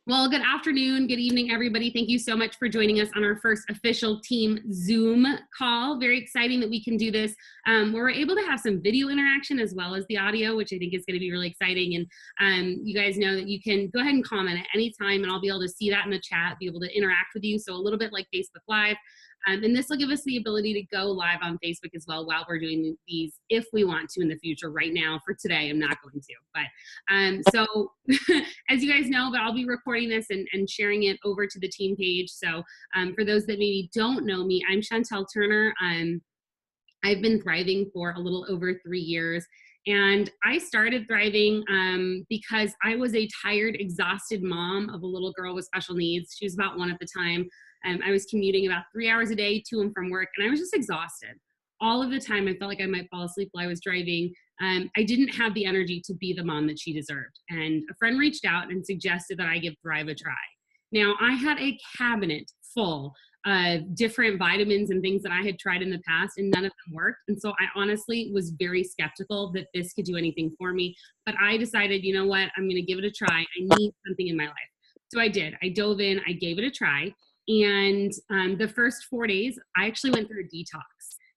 Well, good afternoon, good evening, everybody. Thank you so much for joining us on our first official team Zoom call. Very exciting that we can do this where we're able to have some video interaction as well as the audio, which I think is going to be really exciting. And you guys know that you can go ahead and comment at any time, and I'll be able to see that in the chat, be able to interact with you. So a little bit like Facebook Live. And this will give us the ability to go live on Facebook as well while we're doing these, if we want to in the future. Right now, for today, I'm not going to. But so as you guys know, but I'll be recording this and sharing it over to the team page. So for those that maybe don't know me, I'm Chantel Turner. I've been thriving for a little over 3 years. And I started thriving because I was a tired, exhausted mom of a little girl with special needs. She was about 1 at the time. I was commuting about 3 hours a day to and from work, and I was just exhausted. All of the time, I felt like I might fall asleep while I was driving. I didn't have the energy to be the mom that she deserved. And a friend reached out and suggested that I give Thrive a try. Now, I had a cabinet full of different vitamins and things that I had tried in the past, and none of them worked. And so I honestly was very skeptical that this could do anything for me. But I decided, you know what, I'm going to give it a try. I need something in my life. So I did. I dove in, I gave it a try. And the first 4 days, I actually went through a detox.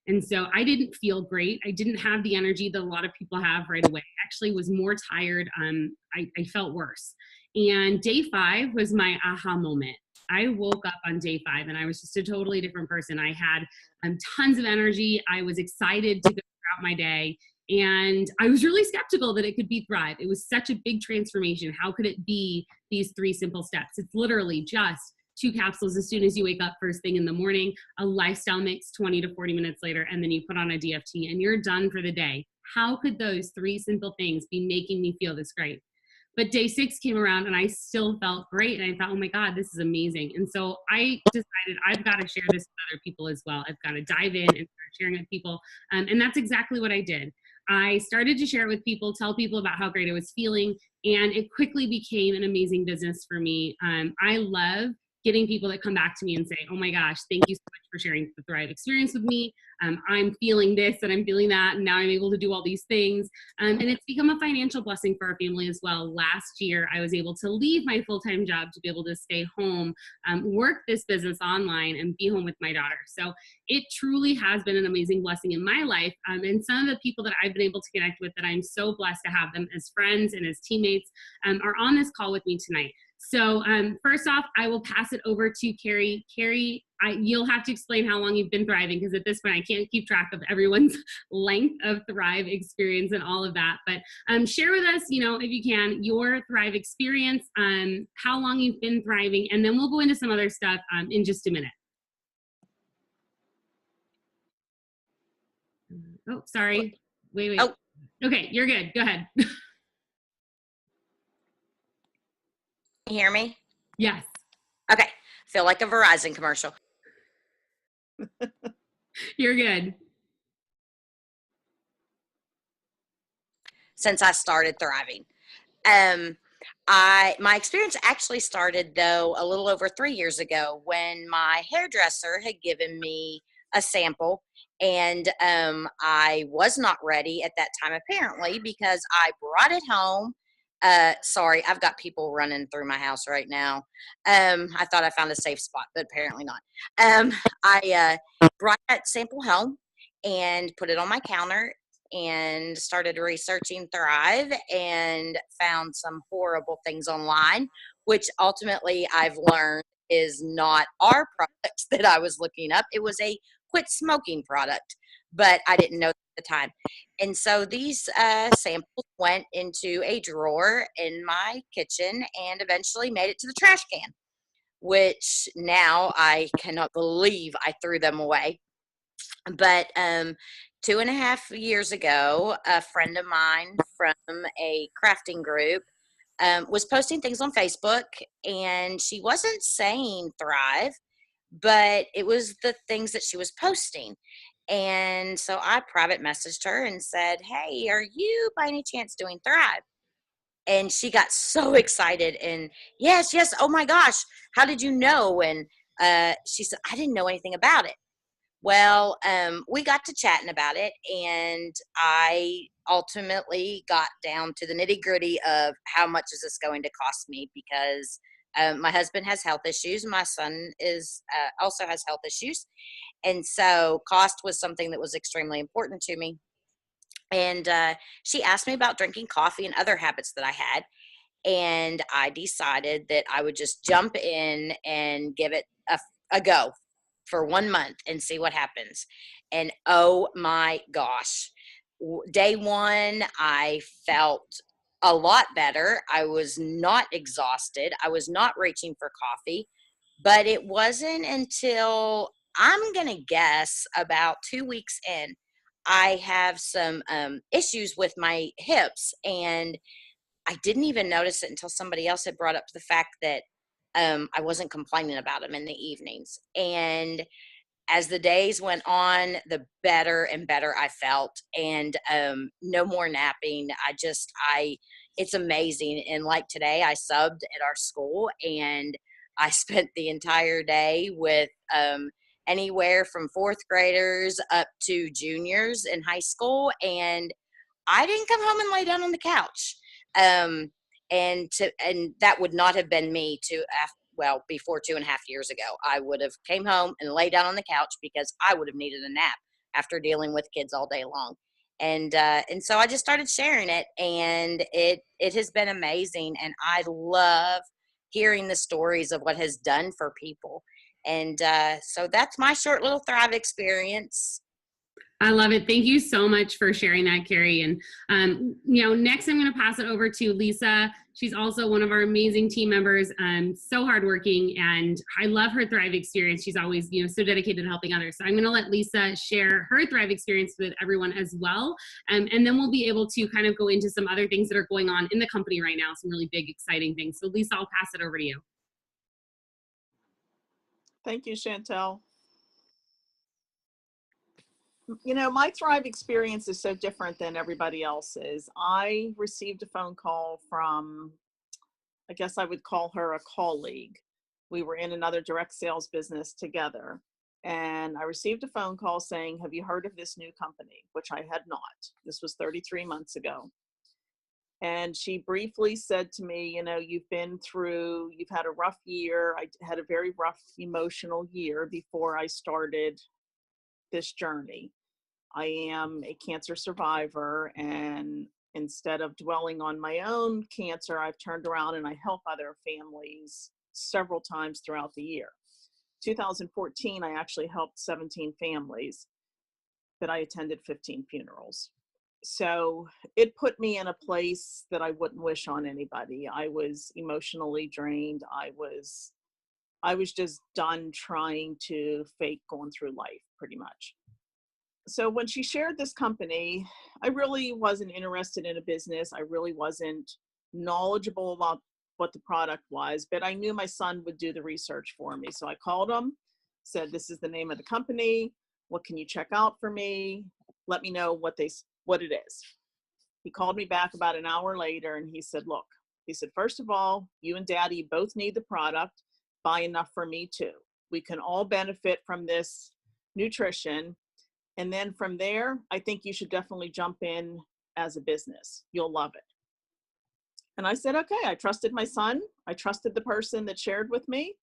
And so I didn't feel great. I didn't have the energy that a lot of people have right away. I actually was more tired. I felt worse. And day 5 was my aha moment. I woke up on day 5 and I was just a totally different person. I had tons of energy. I was excited to go throughout my day. And I was really skeptical that it could be Thrive. It was such a big transformation. How could it be these 3 simple steps? It's literally just 2 capsules as soon as you wake up first thing in the morning, a lifestyle mix 20 to 40 minutes later, and then you put on a DFT and you're done for the day. How could those 3 simple things be making me feel this great? But day 6 came around and I still felt great. And I thought, oh my God, this is amazing. And so I decided I've got to share this with other people as well. I've got to dive in and start sharing with people. And that's exactly what I did. I started to share it with people, tell people about how great I was feeling. And it quickly became an amazing business for me. I love getting people that come back to me and say, oh my gosh, thank you so much for sharing the Thrive experience with me. I'm feeling this and I'm feeling that, and now I'm able to do all these things. And it's become a financial blessing for our family as well. Last year, I was able to leave my full-time job to be able to stay home, work this business online, and be home with my daughter. So it truly has been an amazing blessing in my life. And some of the people that I've been able to connect with that I'm so blessed to have them as friends and as teammates are on this call with me tonight. So first off, I will pass it over to Kerry. Kerry, you'll have to explain how long you've been thriving, because at this point I can't keep track of everyone's length of Thrive experience and all of that. But share with us, if you can, your Thrive experience, how long you've been thriving, and then we'll go into some other stuff in just a minute. Oh, sorry. Wait. Oh. Okay, you're good. Go ahead. You hear me? Yes. Okay. Feel like a Verizon commercial. You're good. Since I started thriving. My experience actually started, though, a little over 3 years ago when my hairdresser had given me a sample, and I was not ready at that time, apparently, because I brought it home. Sorry, I've got people running through my house right now. I thought I found a safe spot, but apparently not. I brought that sample home and put it on my counter and started researching Thrive and found some horrible things online, which ultimately I've learned is not our products that I was looking up. It was a quit smoking product, but I didn't know at the time. And so these samples went into a drawer in my kitchen and eventually made it to the trash can, which now I cannot believe I threw them away. But 2.5 years ago, a friend of mine from a crafting group was posting things on Facebook, and she wasn't saying Thrive, but it was the things that she was posting. And so I private messaged her and said, hey, are you by any chance doing Thrive? And she got so excited and yes, oh my gosh, how did you know? And she said, I didn't know anything about it. Well, we got to chatting about it, and I ultimately got down to the nitty gritty of how much is this going to cost me, because My husband has health issues. My son is also has health issues, and so cost was something that was extremely important to me. And she asked me about drinking coffee and other habits that I had, and I decided that I would just jump in and give it a go for 1 month and see what happens. And oh my gosh, day one, I felt a lot better. I was not exhausted. I was not reaching for coffee, but it wasn't until I'm going to guess about 2 weeks in, I have some issues with my hips, and I didn't even notice it until somebody else had brought up the fact that I wasn't complaining about them in the evenings. And as the days went on, the better and better I felt, and no more napping. It's amazing. And like today, I subbed at our school, and I spent the entire day with anywhere from fourth graders up to juniors in high school, and I didn't come home and lay down on the couch. Um, and that would not have been me well, before 2.5 years ago. I would have came home and lay down on the couch because I would have needed a nap after dealing with kids all day long. And so I just started sharing it, and it has been amazing. And I love hearing the stories of what has done for people. And so that's my short little Thrive experience. I love it. Thank you so much for sharing that, Kerry. And, next I'm going to pass it over to Lisa. She's also one of our amazing team members, so hardworking, and I love her Thrive experience. She's always, so dedicated to helping others. So I'm going to let Lisa share her Thrive experience with everyone as well. And then we'll be able to kind of go into some other things that are going on in the company right now, some really big, exciting things. So Lisa, I'll pass it over to you. Thank you, Chantel. My Thrive experience is so different than everybody else's. I received a phone call from, I guess I would call her a colleague. We were in another direct sales business together. And I received a phone call saying, have you heard of this new company? Which I had not. This was 33 months ago. And she briefly said to me, you've had a rough year. I had a very rough emotional year before I started this journey. I am a cancer survivor, and instead of dwelling on my own cancer, I've turned around and I help other families several times throughout the year. 2014, I actually helped 17 families, but I attended 15 funerals. So it put me in a place that I wouldn't wish on anybody. I was emotionally drained. I was just done trying to fake going through life, pretty much. So when she shared this company, I really wasn't interested in a business. I really wasn't knowledgeable about what the product was, but I knew my son would do the research for me. So I called him, said, this is the name of the company. What can you check out for me? Let me know what it is. He called me back about an hour later, and he said, look, first of all, you and Daddy both need the product. Buy enough for me too. We can all benefit from this nutrition. And then from there, I think you should definitely jump in as a business. You'll love it. And I said, okay, I trusted my son. I trusted the person that shared with me.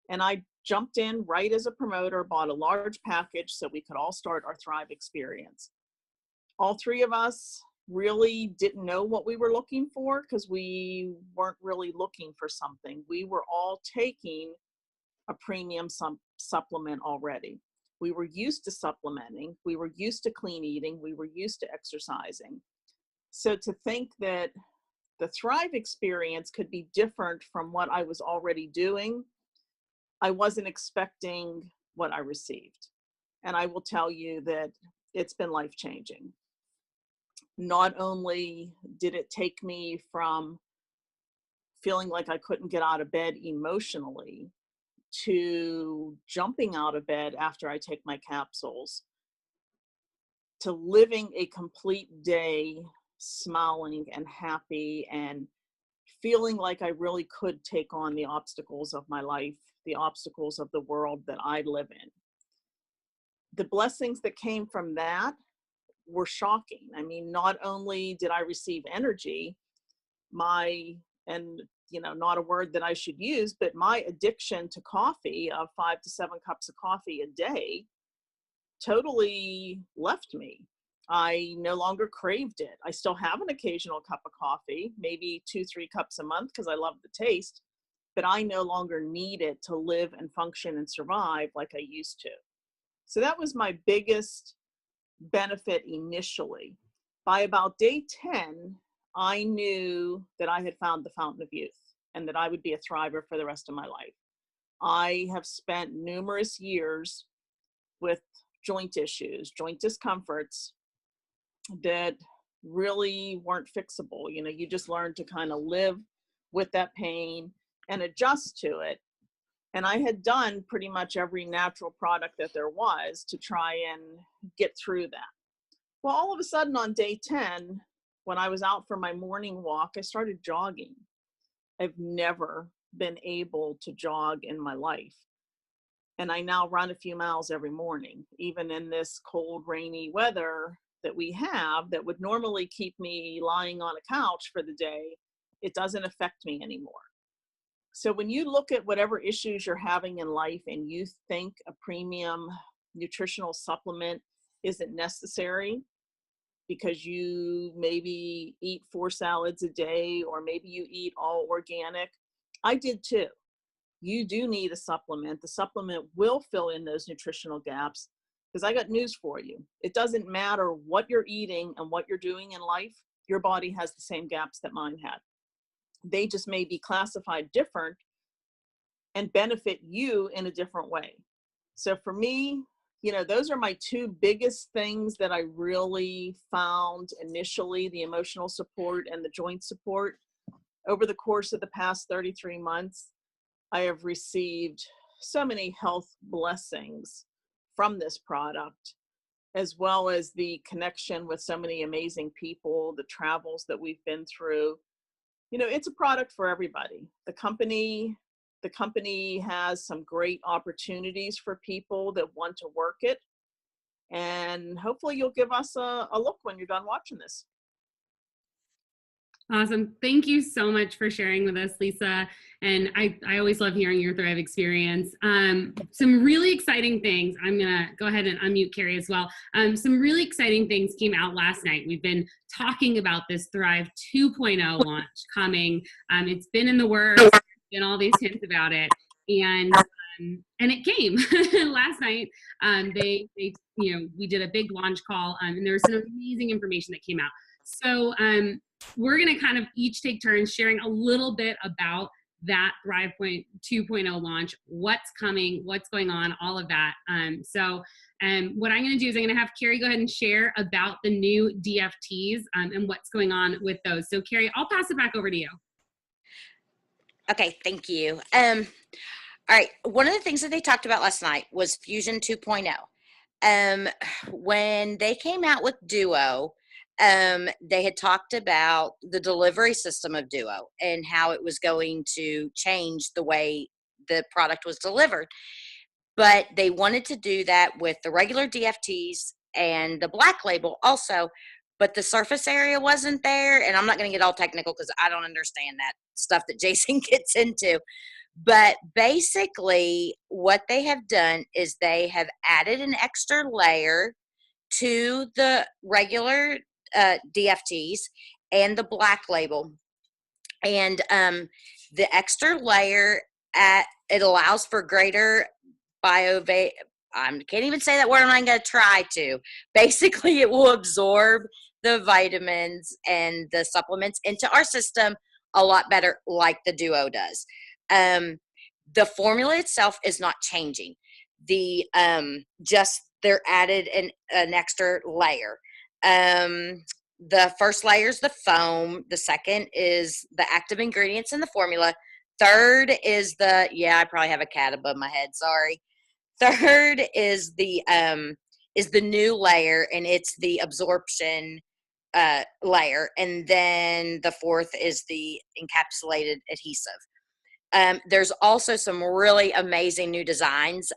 And I jumped in right as a promoter, bought a large package so we could all start our Thrive experience. All three of us really didn't know what we were looking for because we weren't really looking for something. We were all taking a premium supplement already. We were used to supplementing. We were used to clean eating. We were used to exercising. So to think that the Thrive experience could be different from what I was already doing, I wasn't expecting what I received. And I will tell you that it's been life-changing. Not only did it take me from feeling like I couldn't get out of bed emotionally to jumping out of bed after I take my capsules, to living a complete day smiling and happy and feeling like I really could take on the obstacles of my life, the obstacles of the world that I live in. The blessings that came from that were shocking. I mean, not only did I receive energy, and not a word that I should use, but my addiction to coffee of 5 to 7 cups of coffee a day totally left me. I no longer craved it. I still have an occasional cup of coffee, maybe 2-3 cups a month because I love the taste, but I no longer need it to live and function and survive like I used to. So that was my biggest benefit initially. By about day 10, I knew that I had found the fountain of youth and that I would be a thriver for the rest of my life. I have spent numerous years with joint issues, joint discomforts that really weren't fixable. You just learn to kind of live with that pain and adjust to it. And I had done pretty much every natural product that there was to try and get through that. Well, all of a sudden on day 10, when I was out for my morning walk, I started jogging. I've never been able to jog in my life. And I now run a few miles every morning, even in this cold, rainy weather that we have that would normally keep me lying on a couch for the day. It doesn't affect me anymore. So when you look at whatever issues you're having in life and you think a premium nutritional supplement isn't necessary because you maybe eat 4 salads a day, or maybe you eat all organic, I did too. You do need a supplement. The supplement will fill in those nutritional gaps, because I got news for you. It doesn't matter what you're eating and what you're doing in life. Your body has the same gaps that mine had. They just may be classified different and benefit you in a different way. So for me, those are my 2 biggest things that I really found initially: the emotional support and the joint support. Over the course of the past 33 months, I have received so many health blessings from this product, as well as the connection with so many amazing people, the travels that we've been through. It's a product for everybody. The company has some great opportunities for people that want to work it. And hopefully you'll give us a look when you're done watching this. Awesome. Thank you so much for sharing with us, Lisa. And I always love hearing your Thrive experience. Some really exciting things. I'm going to go ahead and unmute Kerry as well. Some really exciting things came out last night. We've been talking about this Thrive 2.0 launch coming. It's been in the works, been all these hints about it. And it came last night. We did a big launch call, and there was some amazing information that came out. So we're going to kind of each take turns sharing a little bit about that Thrive 2.0 launch, what's coming, what's going on, all of that. What I'm going to do is I'm going to have Kerry go ahead and share about the new DFTs and what's going on with those. So Kerry, I'll pass it back over to you. Okay, thank you. All right, one of the things that they talked about last night was Fusion 2.0. When they came out with Duo, they had talked about the delivery system of Duo and how it was going to change the way the product was delivered. But they wanted to do that with the regular DFTs and the black label also, but the surface area wasn't there. And I'm not going to get all technical because I don't understand that stuff that Jason gets into. But basically what they have done is they have added an extra layer to the regular DFTs and the black label. And the extra layer, it allows for greater I can't even say that word. I'm not going to try to. Basically, it will absorb the vitamins and the supplements into our system a lot better, like the Duo does. The formula itself is not changing. They're added an extra layer. The first layer is the foam. The second is the active ingredients in the formula. Third is I probably have a cat above my head. Sorry. Third is the new layer, and it's the absorption layer. And then the fourth is the encapsulated adhesive. There's also some really amazing new designs.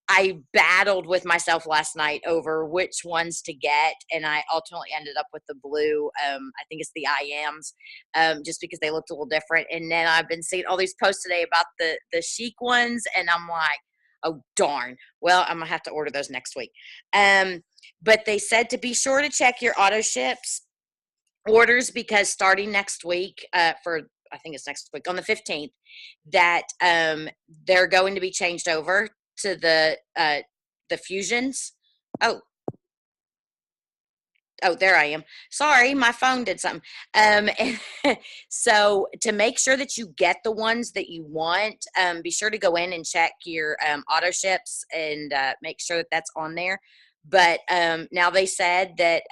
I battled with myself last night over which ones to get, and I ultimately ended up with the blue. I think it's the IAMs, just because they looked a little different. And then I've been seeing all these posts today about the chic ones, and I'm like, oh darn. Well, I'm gonna have to order those next week. But they said to be sure to check your auto ships orders, because starting next week, for I think it's next week on the 15th, that they're going to be changed over to the fusions. Oh, there I am. Sorry, my phone did something. And so to make sure that you get the ones that you want, be sure to go in and check your auto ships and make sure that that's on there. But now they said that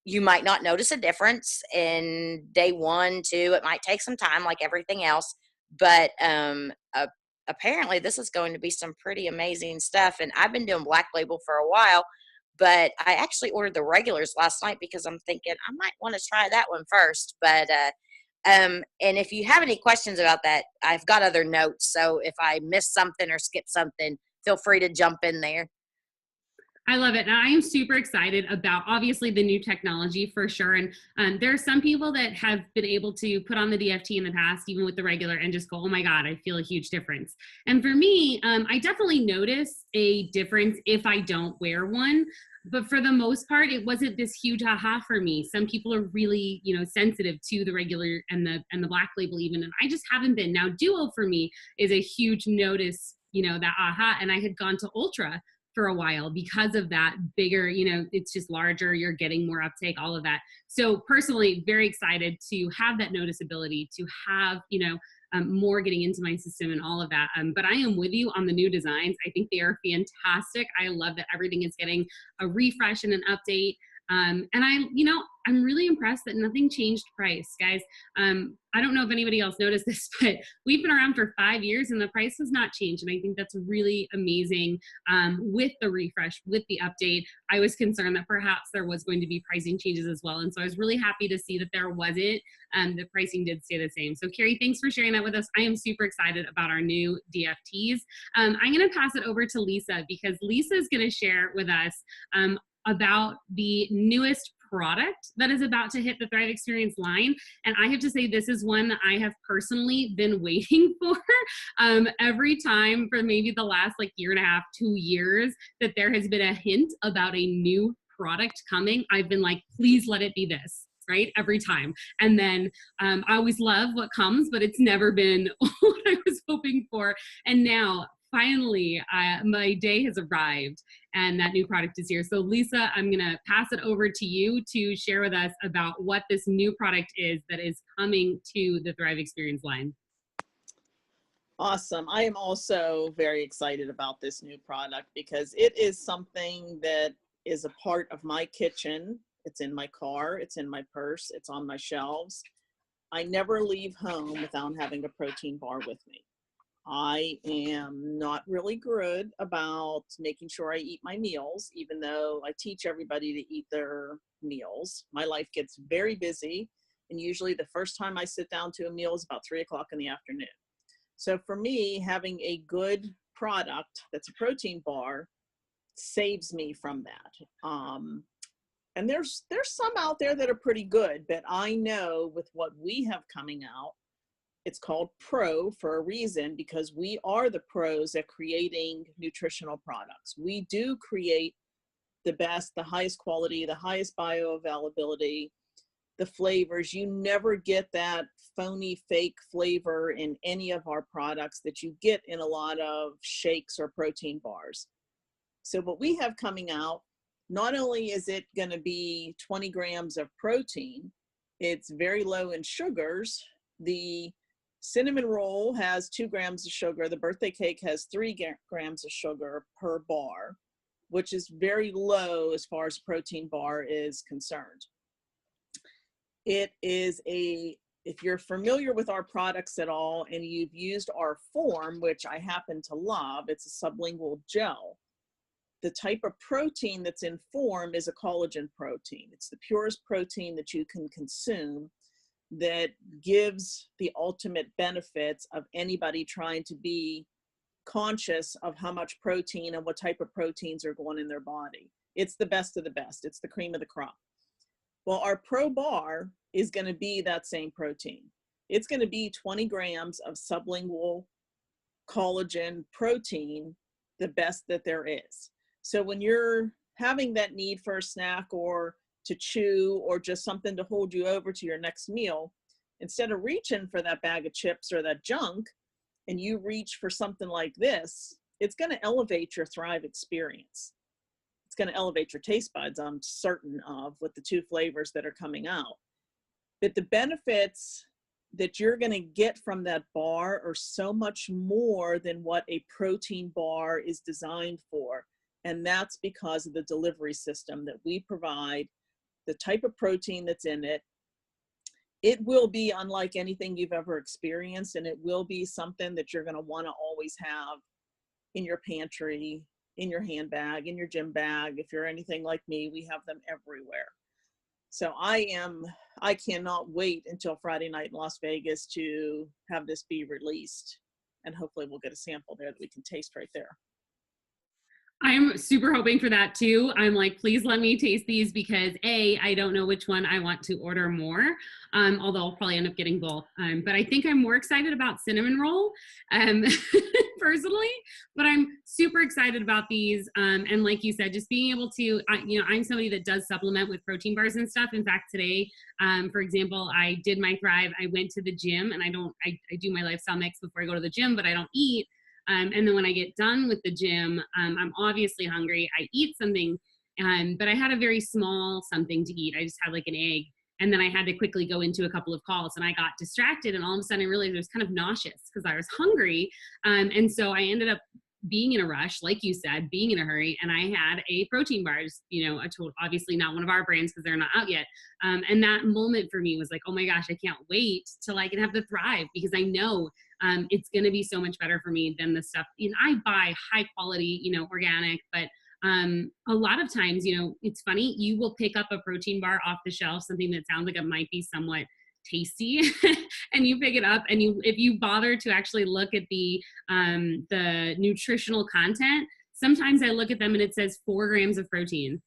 you might not notice a difference in day 1, 2. It might take some time, like everything else. But apparently, this is going to be some pretty amazing stuff. And I've been doing Black Label for a while, but I actually ordered the regulars last night because I'm thinking I might want to try that one first. But and if you have any questions about that, I've got other notes. So if I miss something or skip something, feel free to jump in there. I love it. And I am super excited about obviously the new technology for sure. And there are some people that have been able to put on the DFT in the past, even with the regular, and just go, oh my God, I feel a huge difference. And for me, I definitely notice a difference if I don't wear one. But for the most part, it wasn't this huge aha for me. Some people are really, sensitive to the regular and the Black Label even, and I just haven't been. Now, Duo for me is a huge notice, that aha. And I had gone to Ultra for a while because of that bigger, it's just larger, you're getting more uptake, all of that. So personally, very excited to have that noticeability, to have, more getting into my system and all of that. But I am with you on the new designs. I think they are fantastic. I love that everything is getting a refresh and an update. And I'm really impressed that nothing changed price, guys. I don't know if anybody else noticed this, but we've been around for 5 years and the price has not changed. And I think that's really amazing. With the refresh, with the update, I was concerned that perhaps there was going to be pricing changes as well. And so I was really happy to see that there wasn't. The pricing did stay the same. So Kerry, thanks for sharing that with us. I am super excited about our new DFTs. I'm going to pass it over to Lisa because Lisa is going to share with us about the newest product that is about to hit the Thrive Experience line. And I have to say, this is one that I have personally been waiting for every time for maybe the last year and a half, 2 years, that there has been a hint about a new product coming. I've been like, please let it be this. Right? Every time. And then I always love what comes, but it's never been what I was hoping for. And now, finally, my day has arrived and that new product is here. So Lisa, I'm going to pass it over to you to share with us about what this new product is that is coming to the Thrive Experience line. Awesome. I am also very excited about this new product because it is something that is a part of my kitchen. It's in my car, it's in my purse, it's on my shelves. I never leave home without having a protein bar with me. I am not really good about making sure I eat my meals, even though I teach everybody to eat their meals. My life gets very busy, and usually the first time I sit down to a meal is about 3 o'clock in the afternoon. So for me, having a good product that's a protein bar saves me from that. And there's some out there that are pretty good, but I know with what we have coming out, it's called Pro for a reason, because we are the pros at creating nutritional products. We do create the best, the highest quality, the highest bioavailability, the flavors. You never get that phony fake flavor in any of our products that you get in a lot of shakes or protein bars. So what we have coming out, not only is it going to be 20 grams of protein, it's very low in sugars. The cinnamon roll has 2 grams of sugar. The birthday cake has 3 grams of sugar per bar, which is very low as far as protein bar is concerned. It is if you're familiar with our products at all and you've used our form, which I happen to love, it's a sublingual gel. The type of protein that's in form is a collagen protein. It's the purest protein that you can consume that gives the ultimate benefits of anybody trying to be conscious of how much protein and what type of proteins are going in their body. It's the best of the best. It's the cream of the crop. Well, our Pro Bar is going to be that same protein. It's going to be 20 grams of sublingual collagen protein, the best that there is. So when you're having that need for a snack or to chew or just something to hold you over to your next meal, instead of reaching for that bag of chips or that junk, and you reach for something like this, it's going to elevate your Thrive experience. It's going to elevate your taste buds, I'm certain of, with the 2 flavors that are coming out. But the benefits that you're going to get from that bar are so much more than what a protein bar is designed for. And that's because of the delivery system that we provide, the type of protein that's in it. It will be unlike anything you've ever experienced, and it will be something that you're going to want to always have in your pantry, in your handbag, in your gym bag. If you're anything like me, we have them everywhere. So I cannot wait until Friday night in Las Vegas to have this be released. And hopefully we'll get a sample there that we can taste right there. I'm super hoping for that too. I'm like, please let me taste these because I don't know which one I want to order more. Although I'll probably end up getting both. But I think I'm more excited about cinnamon roll, personally, but I'm super excited about these. And like you said, just being able to, I'm somebody that does supplement with protein bars and stuff. In fact, today, for example, I did my Thrive. I went to the gym and I do my lifestyle mix before I go to the gym, but I don't eat. And then when I get done with the gym, I'm obviously hungry. I eat something, but I had a very small something to eat. I just had like an egg. And then I had to quickly go into a couple of calls and I got distracted. And all of a sudden I realized I was kind of nauseous because I was hungry. And so I ended up being in a rush, like you said, being in a hurry. And I had a protein bar, obviously not one of our brands because they're not out yet. And that moment for me was like, oh my gosh, I can't wait till I can have the Thrive because I know it's going to be so much better for me than the stuff. I buy high quality, organic, but a lot of times, it's funny, you will pick up a protein bar off the shelf, something that sounds like it might be somewhat tasty and you pick it up and if you bother to actually look at the nutritional content, sometimes I look at them and it says 4 grams of protein,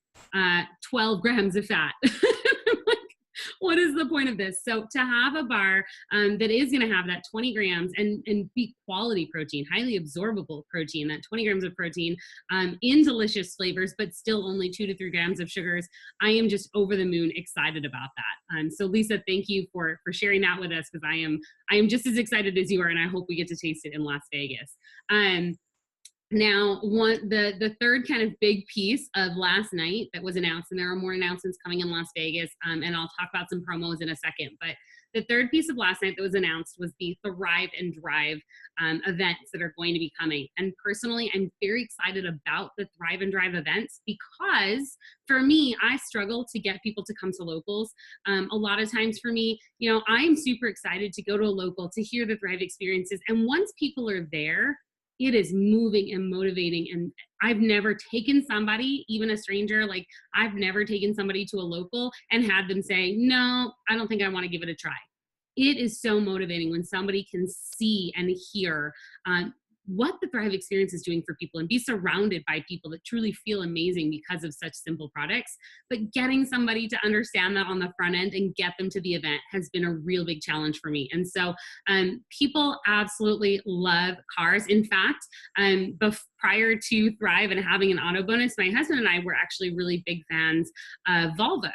12 grams of fat. What is the point of this? So to have a bar that is going to have that 20 grams and be quality protein, highly absorbable protein, that 20 grams of protein in delicious flavors, but still only 2 to 3 grams of sugars, I am just over the moon excited about that. So Lisa, thank you for sharing that with us because I am just as excited as you are, and I hope we get to taste it in Las Vegas. Now, the third kind of big piece of last night that was announced, and there are more announcements coming in Las Vegas, and I'll talk about some promos in a second, but the third piece of last night that was announced was the Thrive and Drive events that are going to be coming. And personally, I'm very excited about the Thrive and Drive events because for me, I struggle to get people to come to locals. A lot of times for me, I'm super excited to go to a local to hear the Thrive experiences. And once people are there, it is moving and motivating. And I've never taken somebody, even a stranger, like I've never taken somebody to a local and had them say, no, I don't think I want to give it a try. It is so motivating when somebody can see and hear what the Thrive experience is doing for people and be surrounded by people that truly feel amazing because of such simple products. But getting somebody to understand that on the front end and get them to the event has been a real big challenge for me. And so people absolutely love cars. In fact, prior to Thrive and having an auto bonus, my husband and I were actually really big fans of Volvo.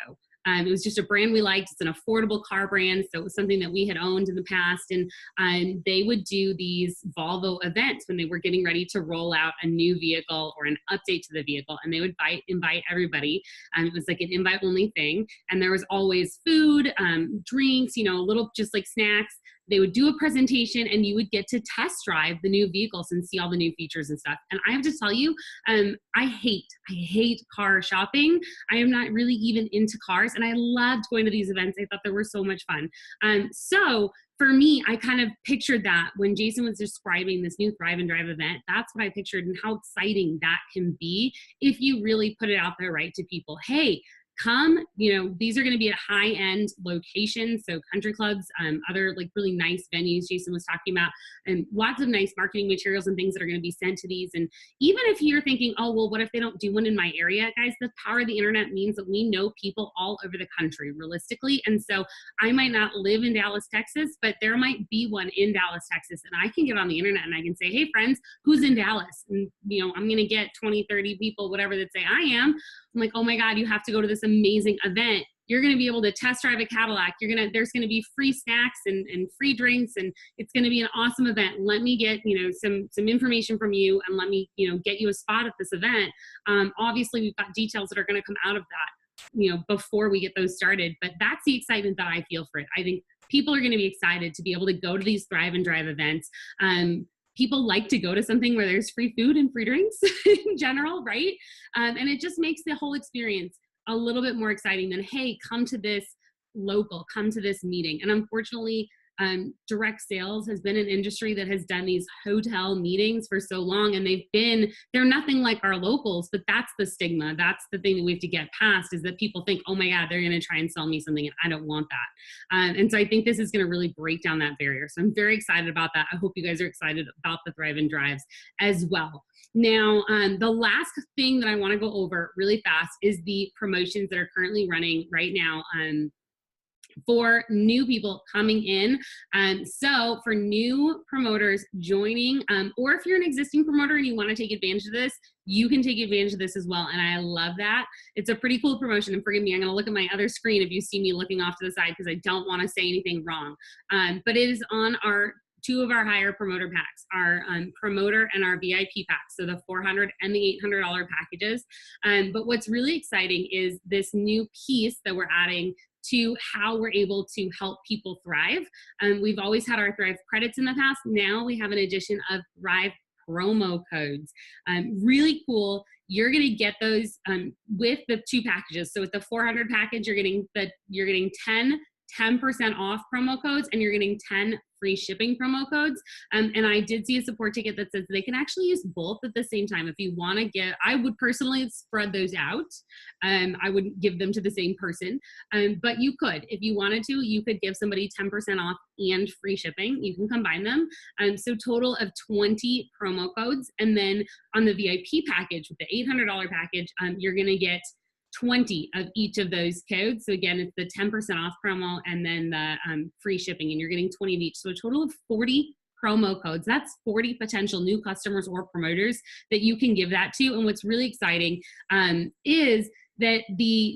It was just a brand we liked. It's an affordable car brand, so it was something that we had owned in the past. And they would do these Volvo events when they were getting ready to roll out a new vehicle or an update to the vehicle, and they would invite everybody. It was like an invite-only thing, and there was always food, drinks, little just like snacks. They would do a presentation and you would get to test drive the new vehicles and see all the new features and stuff. And I have to tell you, I hate car shopping. I am not really even into cars, and I loved going to these events. I thought they were so much fun. So for me, I kind of pictured that when Jason was describing this new Thrive and Drive event. That's what I pictured and how exciting that can be if you really put it out there right to people. Hey, come, you know, these are going to be at high-end locations, so country clubs, other like really nice venues Jason was talking about, and lots of nice marketing materials and things that are going to be sent to these. And even if you're thinking, oh, well, what if they don't do one in my area? Guys, the power of the internet means that we know people all over the country, realistically. And so I might not live in Dallas, Texas, but there might be one in Dallas, Texas, and I can get on the internet and I can say, hey, friends, who's in Dallas? And, you know, I'm going to get 20, 30 people, whatever, that say I am. I'm like, oh my God, you have to go to this amazing event. You're going to be able to test drive a Cadillac. There's going to be free snacks and free drinks, and it's going to be an awesome event. Let me get, you know, some information from you, and let me, you know, get you a spot at this event. Obviously we've got details that are going to come out of that, you know, before we get those started, but that's the excitement that I feel for it. I think people are going to be excited to be able to go to these Thrive and Drive events. People like to go to something where there's free food and free drinks in general, right? And it just makes the whole experience a little bit more exciting than, hey, come to this local, come to this meeting. And unfortunately, direct sales has been an industry that has done these hotel meetings for so long, and they're nothing like our locals, but that's the stigma. That's the thing that we have to get past, is that people think, oh my God, they're going to try and sell me something, and I don't want that. And so I think this is going to really break down that barrier. So I'm very excited about that. I hope you guys are excited about the Thrive and Drives as well. Now, the last thing that I want to go over really fast is the promotions that are currently running right now for new people coming in. So for new promoters joining, or if you're an existing promoter and you want to take advantage of this, you can take advantage of this as well. And I love that. It's a pretty cool promotion. And forgive me, I'm going to look at my other screen if you see me looking off to the side, because I don't want to say anything wrong. But it is on two of our higher promoter packs, our promoter and our VIP packs, so the $400 and the $800 packages. But what's really exciting is this new piece that we're adding to how we're able to help people thrive. We've always had our Thrive credits in the past. Now we have an addition of Thrive promo codes. Really cool. You're going to get those with the two packages. So with the 400 package, you're getting 10% off promo codes, and you're getting 10 free shipping promo codes. And I did see a support ticket that says they can actually use both at the same time. If you want to get, I would personally spread those out. I wouldn't give them to the same person, but you could, if you wanted to, you could give somebody 10% off and free shipping. You can combine them. So total of 20 promo codes. And then on the VIP package with the $800 package, you're going to get 20 of each of those codes. So again, it's the 10% off promo and then the free shipping, and you're getting 20 of each. So a total of 40 promo codes. That's 40 potential new customers or promoters that you can give that to. And what's really exciting is that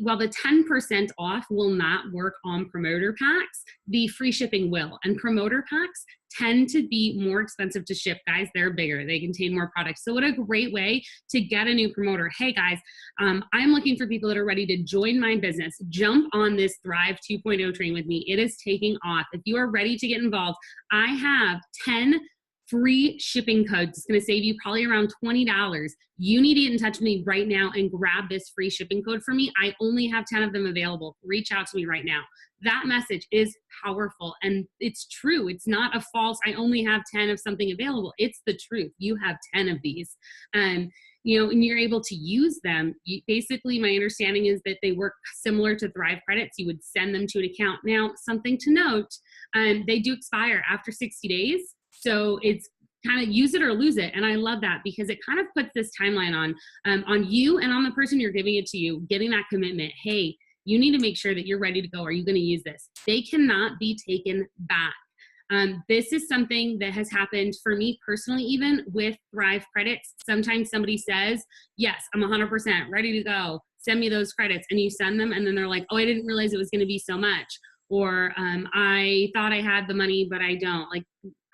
while the 10% off will not work on promoter packs, the free shipping will. And promoter packs tend to be more expensive to ship, guys. They're bigger, they contain more products. So what a great way to get a new promoter. Hey guys, I'm looking for people that are ready to join my business. Jump on this Thrive 2.0 train with me. It is taking off. If you are ready to get involved, I have 10 free shipping codes. It's going to save you probably around $20. You need to get in touch with me right now and grab this free shipping code for me. I only have 10 of them available. Reach out to me right now. That message is powerful, and it's true. It's not a false, I only have 10 of something available. It's the truth. You have 10 of these. You know, and you're able to use them. Basically, my understanding is that they work similar to Thrive credits. You would send them to an account. Now, something to note, they do expire after 60 days. So it's kind of use it or lose it. And I love that, because it kind of puts this timeline on you and on the person you're giving it to, you getting that commitment. Hey, you need to make sure that you're ready to go. Are you going to use this? They cannot be taken back. This is something that has happened for me personally, even with Thrive credits. Sometimes somebody says, yes, I'm 100% ready to go. Send me those credits. And you send them, and then they're like, oh, I didn't realize it was going to be so much. Or I thought I had the money, but I don't. Like,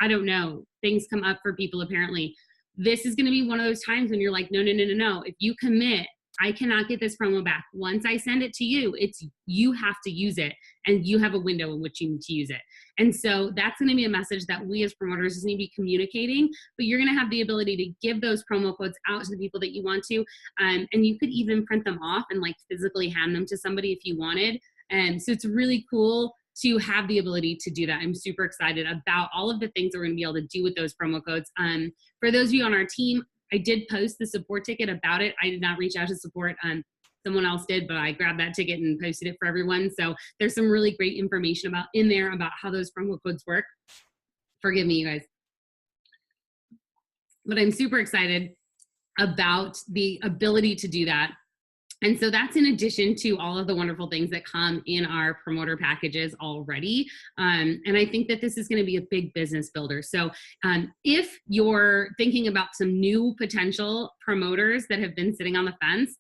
I don't know. Things come up for people apparently. This is going to be one of those times when you're like, no. If you commit, I cannot get this promo back. Once I send it to you, you have to use it, and you have a window in which you need to use it. And so that's going to be a message that we as promoters just need to be communicating, but you're going to have the ability to give those promo codes out to the people that you want to. And you could even print them off and like physically hand them to somebody if you wanted. And so it's really cool to have the ability to do that. I'm super excited about all of the things that we're going to be able to do with those promo codes. For those of you on our team, I did post the support ticket about it. I did not reach out to support someone else did, but I grabbed that ticket and posted it for everyone. So there's some really great information in there about how those promo codes work. Forgive me, you guys. But I'm super excited about the ability to do that. And so that's in addition to all of the wonderful things that come in our promoter packages already. And I think that this is going to be a big business builder. So if you're thinking about some new potential promoters that have been sitting on the fence,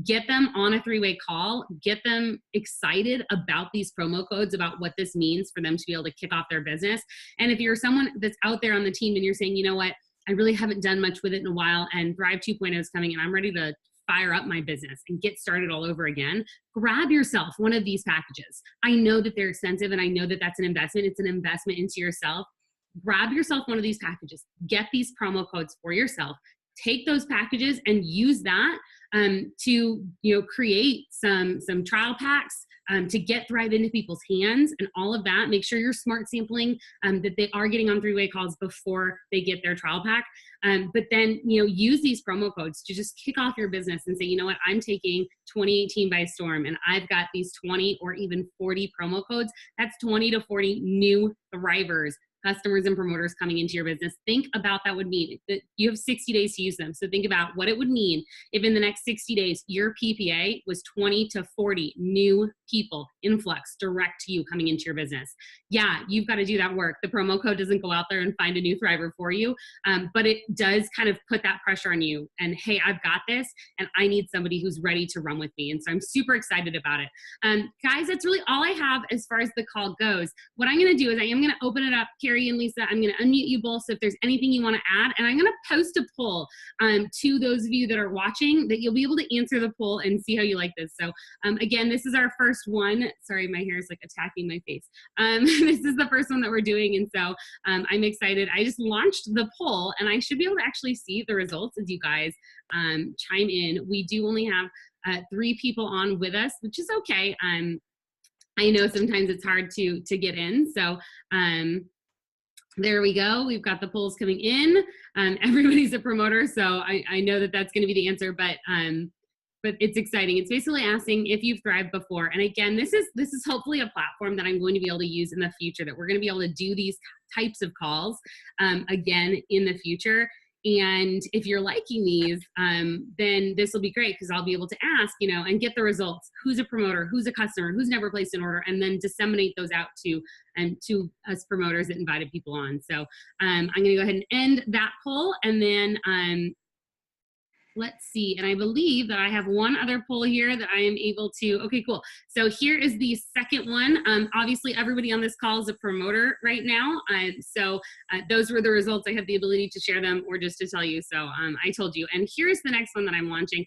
get them on a three-way call, get them excited about these promo codes, about what this means for them to be able to kick off their business. And if you're someone that's out there on the team and you're saying, you know what, I really haven't done much with it in a while, and Thrive 2.0 is coming and I'm ready to fire up my business and get started all over again, grab yourself one of these packages. I know that they're expensive and I know that that's an investment. It's an investment into yourself. Grab yourself one of these packages. Get these promo codes for yourself. Take those packages and use that to create some trial packs to get Thrive into people's hands and all of that. Make sure you're smart sampling that they are getting on three-way calls before they get their trial pack. But then, use these promo codes to just kick off your business and say, you know what, I'm taking 2018 by storm and I've got these 20 or even 40 promo codes. That's 20 to 40 new Thrivers, customers and promoters coming into your business. Think about that would mean that you have 60 days to use them. So think about what it would mean if in the next 60 days, your PPA was 20 to 40 new people, influx direct to you coming into your business. Yeah, you've got to do that work. The promo code doesn't go out there and find a new Thriver for you, but it does kind of put that pressure on you. And hey, I've got this and I need somebody who's ready to run with me. And so I'm super excited about it. Guys, that's really all I have as far as the call goes. What I'm going to do is I am going to open it up. Kerry and Lisa, I'm going to unmute you both. So if there's anything you want to add, and I'm going to post a poll to those of you that are watching, that you'll be able to answer the poll and see how you like this. So again, this is our first one. Sorry, my hair is like attacking my face. This is the first one that we're doing. And so I'm excited. I just launched the poll and I should be able to actually see the results as you guys chime in. We do only have 3 people on with us, which is okay. I know sometimes it's hard to get in. So there we go. We've got the polls coming in. Everybody's a promoter, so I know that that's going to be the answer, but it's exciting. It's basically asking if you've thrived before. And again, this is hopefully a platform that I'm going to be able to use in the future, that we're going to be able to do these types of calls again in the future. And if you're liking these, then this will be great because I'll be able to ask, and get the results. Who's a promoter? Who's a customer? Who's never placed an order? And then disseminate those out to us promoters that invited people on. So I'm going to go ahead and end that poll, and then let's see. And I believe that I have one other poll here that I am able to. Okay, cool. So here is the second one. Obviously, everybody on this call is a promoter right now. So those were the results. I have the ability to share them or just to tell you. So I told you. And here's the next one that I'm launching.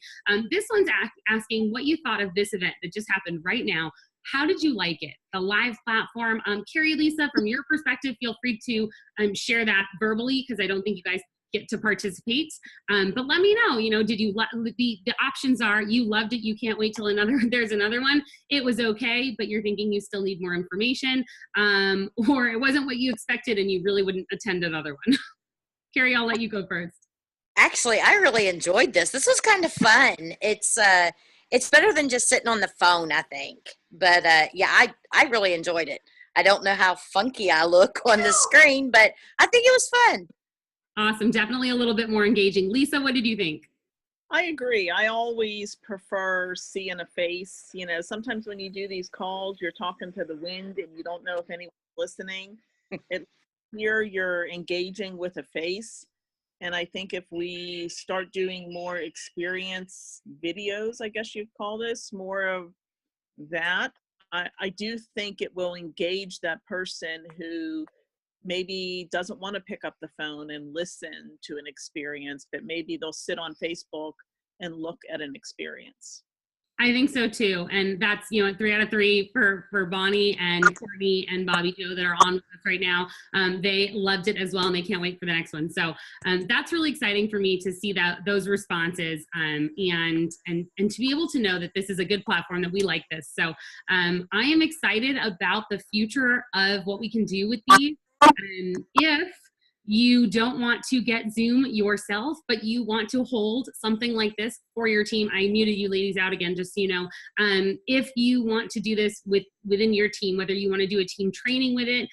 This one's asking what you thought of this event that just happened right now. How did you like it? The live platform. Kerry, Lisa, from your perspective, feel free to share that verbally because I don't think you guys get to participate. But let me know, did you the options are you loved it, you can't wait till there's another one, it was okay, but you're thinking you still need more information, or it wasn't what you expected and you really wouldn't attend another one. Kerry, I'll let you go first. Actually, I really enjoyed this. This was kind of fun. It's better than just sitting on the phone, I think. But yeah, I really enjoyed it. I don't know how funky I look on the screen, but I think it was fun. Awesome. Definitely a little bit more engaging. Lisa, what did you think? I agree. I always prefer seeing a face. Sometimes when you do these calls, you're talking to the wind and you don't know if anyone's listening. Here you're engaging with a face. And I think if we start doing more experience videos, I guess you'd call this, more of that, I do think it will engage that person who maybe doesn't want to pick up the phone and listen to an experience, but maybe they'll sit on Facebook and look at an experience. I think so too. And that's, 3 out of 3 for Bonnie and Courtney and Bobby Joe that are on with us right now. They loved it as well and they can't wait for the next one. So that's really exciting for me to see those responses and to be able to know that this is a good platform, that we like this. So I am excited about the future of what we can do with these. If you don't want to get Zoom yourself, but you want to hold something like this for your team. I muted you ladies out again, just so you know. If you want to do this within your team, whether you want to do a team training with it,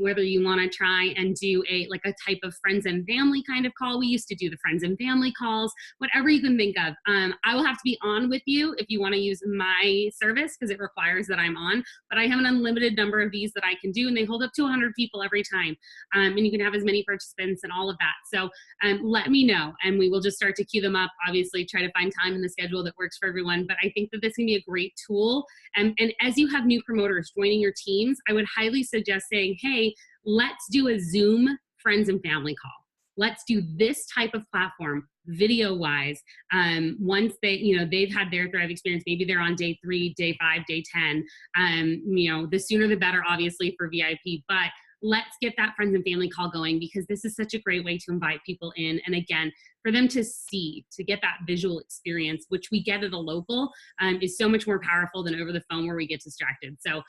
whether you want to try and do a type of friends and family kind of call. We used to do the friends and family calls, whatever you can think of. I will have to be on with you if you want to use my service, because it requires that I'm on, but I have an unlimited number of these that I can do, and they hold up to 100 people every time. And you can have as many participants and all of that. So let me know, and we will just start to queue them up. Obviously, try to find time in the schedule that works for everyone. But I think that this can be a great tool. And as you have new promoters joining your teams, I would highly suggest saying, hey, let's do a Zoom friends and family call. Let's do this type of platform video wise. Once they've had their Thrive experience, maybe they're on day 3, day 5, day 10. The sooner the better, obviously, for VIP, but let's get that friends and family call going, because this is such a great way to invite people in. And again, for them to get that visual experience, which we get at a local, is so much more powerful than over the phone where we get distracted. So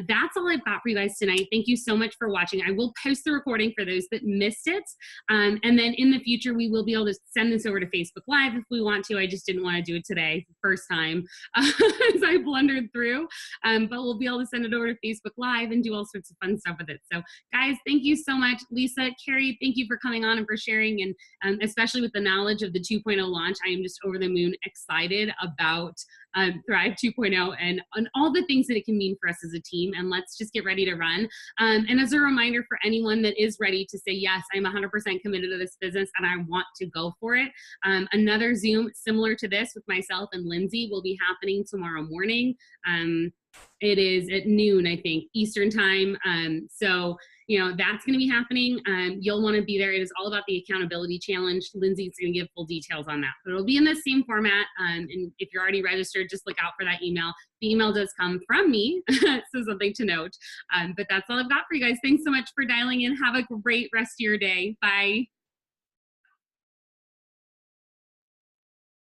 that's all I've got for you guys tonight. Thank you so much for watching. I will post the recording for those that missed it. And then in the future, we will be able to send this over to Facebook Live if we want to. I just didn't want to do it today, first time, as I blundered through. But we'll be able to send it over to Facebook Live and do all sorts of fun stuff with it. So guys, thank you so much. Lisa, Kerry, thank you for coming on and for sharing, and especially with the knowledge of the 2.0 launch, I am just over the moon excited about Thrive 2.0 and all the things that it can mean for us as a team. And let's just get ready to run. And as a reminder for anyone that is ready to say, yes, I'm 100% committed to this business and I want to go for it, another Zoom similar to this with myself and Lindsay will be happening tomorrow morning. It is at noon, I think, Eastern time. So, that's going to be happening. You'll want to be there. It is all about the accountability challenge. Lindsay's going to give full details on that. But it'll be in the same format. And if you're already registered, just look out for that email. The email does come from me, so something to note. But that's all I've got for you guys. Thanks so much for dialing in. Have a great rest of your day. Bye.